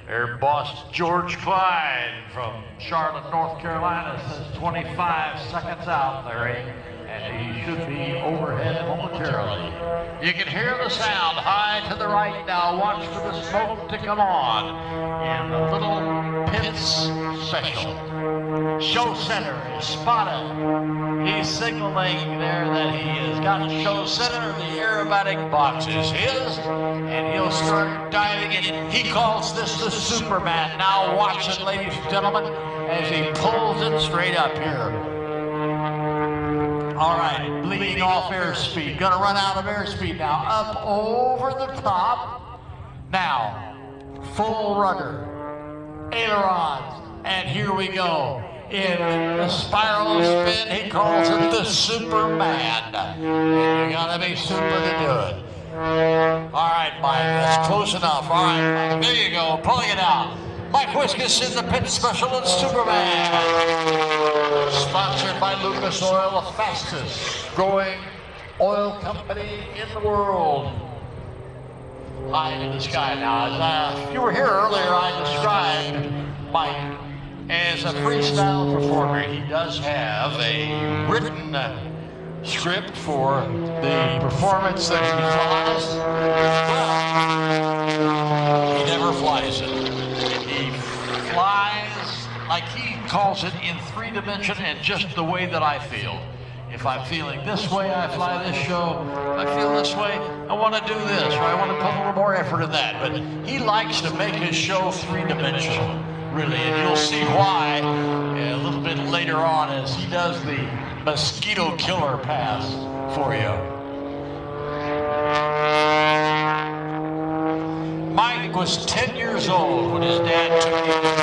Air boss George Clyde from Charlotte, North Carolina says 25 seconds out, Larry, and he should be overhead momentarily. You can hear the sound high to the right now. Watch for the smoke to come on in the little Pitts special. Show center is spotted. He's signaling there that he has got a show center. The aerobatic box is his, and he'll start diving in. He calls this the Superman. Now watch it, ladies and gentlemen, as he pulls it straight up here. All right, bleeding off airspeed. Gonna run out of airspeed now. Up over the top. Now, full rudder, ailerons, and here we go. In the spiral spin, he calls it the Superman. And you gotta be super to do it. All right, Mike, that's close enough. All right, Mike, there you go, pulling it out. Mike Wiskus in the pit special and Superman. Sponsored by Lucas Oil, the fastest growing oil company in the world. High in the sky now. As you were here earlier, I described Mike as a freestyle performer. He does have a written script for the performance that he flies. Well, he never flies it. He flies, like he calls it, in 3-dimension and just the way that I feel. If I'm feeling this way, I fly this show. If I feel this way, I want to do this, or I want to put a little more effort in that. But he likes to make his show 3-dimensional. Really, and you'll see why a little bit later on as he does the Mosquito killer pass for you. Mike was 10 years old when his dad took him to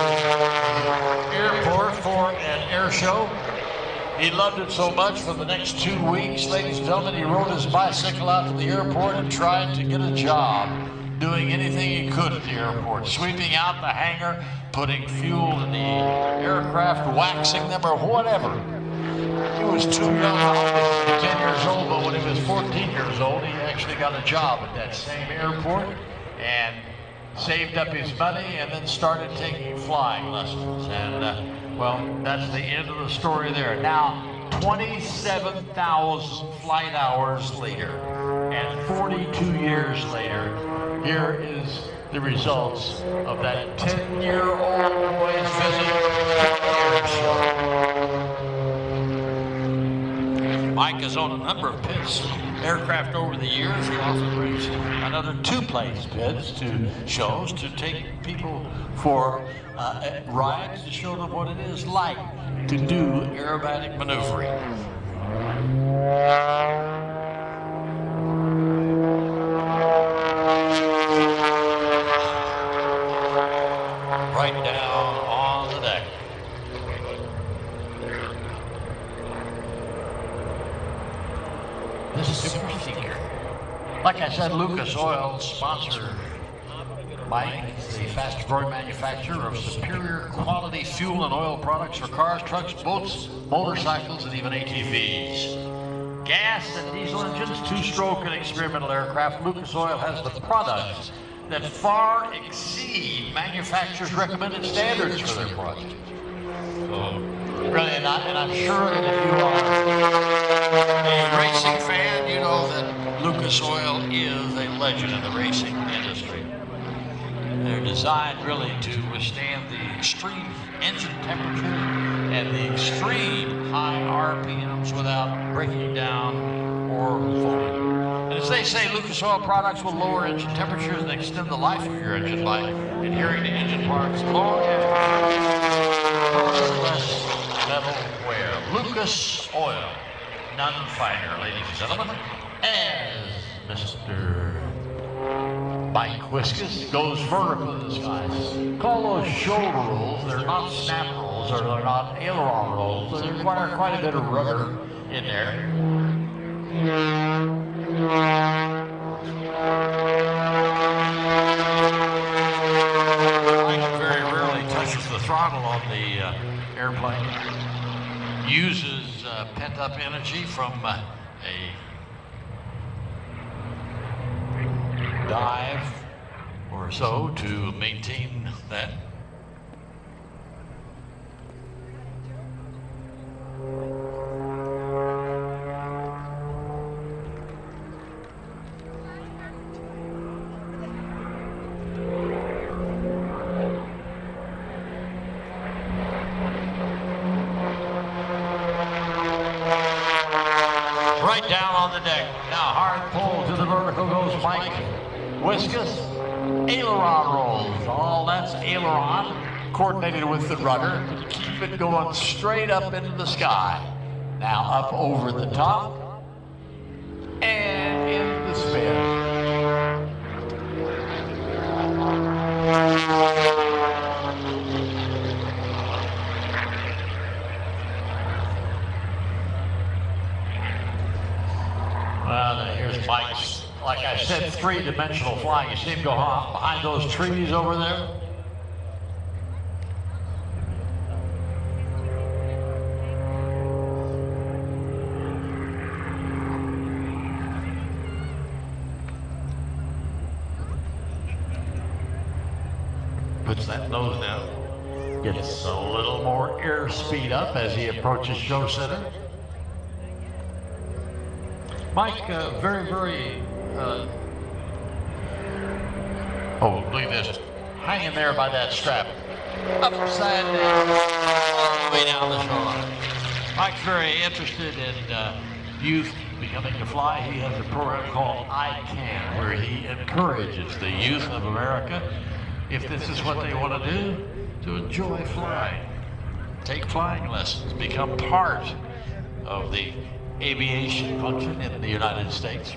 the airport for an air show. He loved it so much for the next 2 weeks, ladies and gentlemen, he rode his bicycle out to the airport and tried to get a job, doing anything he could at the airport, sweeping out the hangar, putting fuel in the aircraft, waxing them, or whatever. He was too young to be 10 years old, but when he was 14 years old, he actually got a job at that same airport and saved up his money and then started taking flying lessons. And, well, that's the end of the story there. Now, 27,000 flight hours later and 42 years later, here is the results of that 10-year-old boy's visit to Airshow. Mike has owned a number of Pitts aircraft over the years. He also brings another 2 planes Pitts to shows to take people for rides to show them what it is like to do aerobatic maneuvering. Right down on the deck. This is Super Seeker. Like I said, Lucas Oil sponsor Mike, the fastest growing manufacturer of superior quality fuel and oil products for cars, trucks, boats, motorcycles, and even ATVs. Gas and diesel engines, 2-stroke and experimental aircraft, Lucas Oil has the products that far exceed manufacturers' recommended standards for their projects. So, really, and I'm sure that if you are a racing fan, you know that Lucas Oil is a legend in the racing industry. They're designed really to withstand the extreme engine temperature and the extreme high RPMs without breaking down or folding. And as they say, Lucas Oil products will lower engine temperatures and extend the life of your engine by adhering to engine parts long after less metal wear. Lucas Oil, none finer, ladies and gentlemen, as Mr. Mike Wiskus goes vertical in the skies. Call those shoulder rolls. They're not snap rolls, or they're not aileron rolls. They require quite a bit of rudder in there. Mike very rarely touches the throttle on the airplane. Uses pent-up energy from a dive or or so to maintain that. Right down on the deck. Now hard pull to the vertical goes Mike Wiskus. Aileron rolls. All that's aileron coordinated with the rudder. Keep it going straight up into the sky. Now up over the top and in the spin. Well, then here's Mike's, like I said, three-dimensional flying. You see him go off behind those trees over there? Puts that nose down. Gets a little more airspeed up as he approaches show center. Mike, very, oh, look at this, hanging there by that strap, upside down, all the way down the shoreline. Mike's very interested in youth becoming to fly. He has a program called I Can, where he encourages the youth of America, if this is what they want to do, to enjoy flying. Take flying lessons, become part of the aviation function in the United States.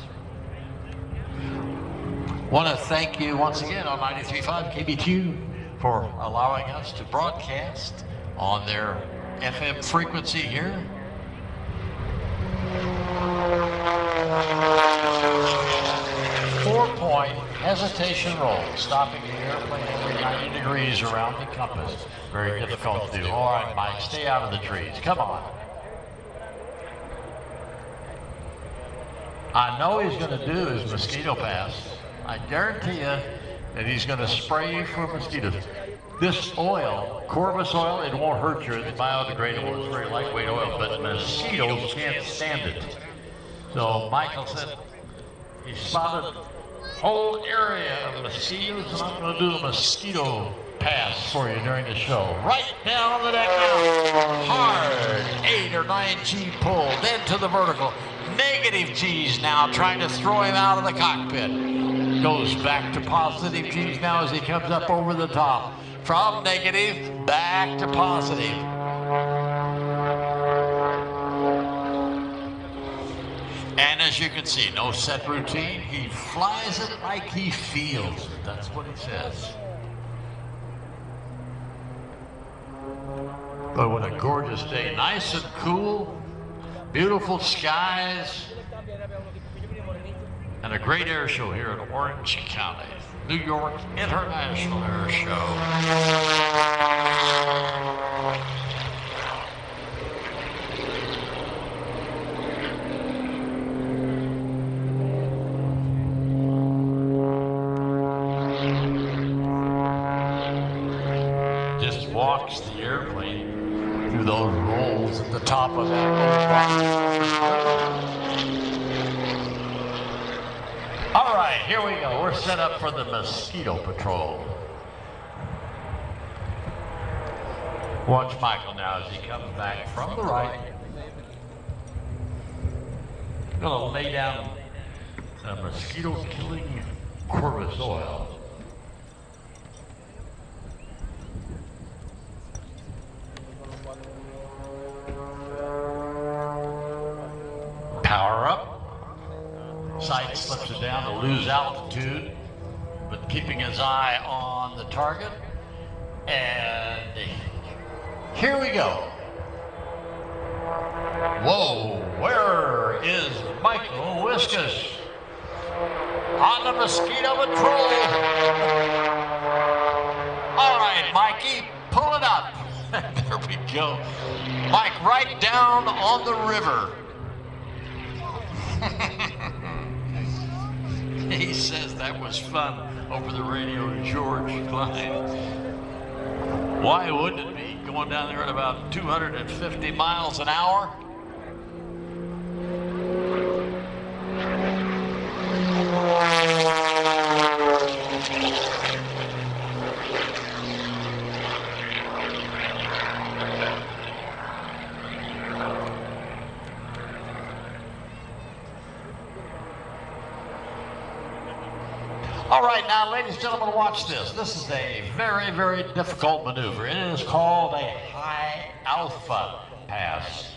Want to thank you once again on 93.5 KBQ for allowing us to broadcast on their FM frequency here. Four-point hesitation roll, stopping the airplane every 90 degrees around the compass. Very difficult to do. All right, Mike, stay out of the trees. Come on. I know he's going to do his mosquito pass. I guarantee you that he's going to spray you for mosquitoes. This oil, Corvus oil, it won't hurt you. It's biodegradable. It's very lightweight oil, but mosquitoes can't stand it. So Michael said he spotted a whole area of mosquitoes, and I'm going to do a mosquito pass for you during the show. Right down on the deck now. Hard 8 or 9 G pull, then to the vertical. Negative G's now, trying to throw him out of the cockpit. Goes back to positive G's now as he comes up over the top. From negative, back to positive. And as you can see, no set routine. He flies it like he feels it. That's what he says. But what a gorgeous day. Nice and cool. Beautiful skies, and a great air show here in Orange County, New York International Air Show. Just walks the airplane through those rolls at the top of that. All right, here we go. We're set up for the Mosquito Patrol. Watch Michael now as he comes back from the right. Gonna lay down the mosquito-killing Corvus oil. Power up. Sight slips it down to lose altitude, but keeping his eye on the target. And here we go. Whoa, where is Michael Wiskus? On the Mosquito Patrol. All right, Mikey, pull it up. There we go. Mike, right down on the river. He says that was fun. over the radio to George Klein. Why wouldn't it be going down there at about 250 miles an hour? All right, now, ladies and gentlemen, watch this. This is a very, very difficult maneuver. It is called a high alpha pass.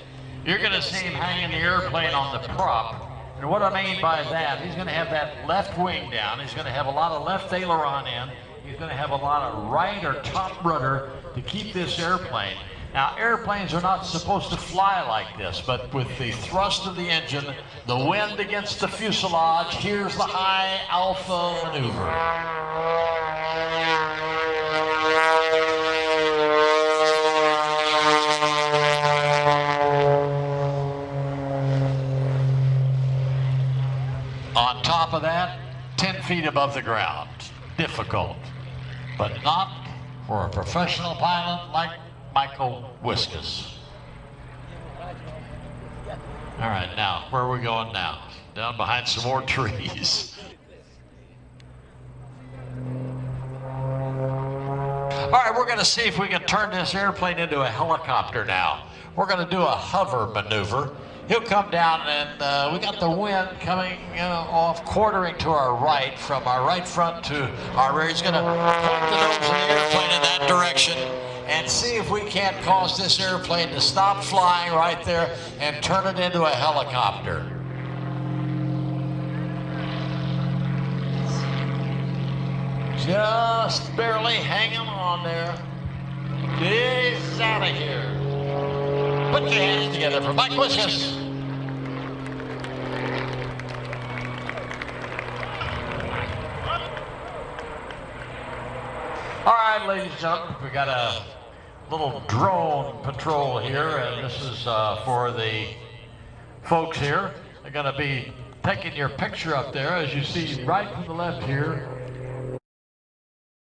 You're going to see him hanging the airplane on the prop. And what I mean by that, he's going to have that left wing down. He's going to have a lot of left aileron in. He's going to have a lot of right or top rudder to keep this airplane. Now, airplanes are not supposed to fly like this, but with the thrust of the engine, the wind against the fuselage, here's the high alpha maneuver. On top of that, 10 feet above the ground. Difficult, but not for a professional pilot like Michael Wiskus. All right, now, where are we going now? Down behind some more trees. All right, we're going to see if we can turn this airplane into a helicopter now. We're going to do a hover maneuver. He'll come down, and we got the wind coming off, quartering to our right, from our right front to our rear. He's going to point the nose of the airplane in that direction and see if we can't cause this airplane to stop flying right there and turn it into a helicopter. Just barely hanging on there. He's out of here. Put your hands together for Mike Wiskus. All right, ladies and gentlemen, we got a little drone patrol here, and this is for the folks here. They're going to be taking your picture up there, as you see right to the left here.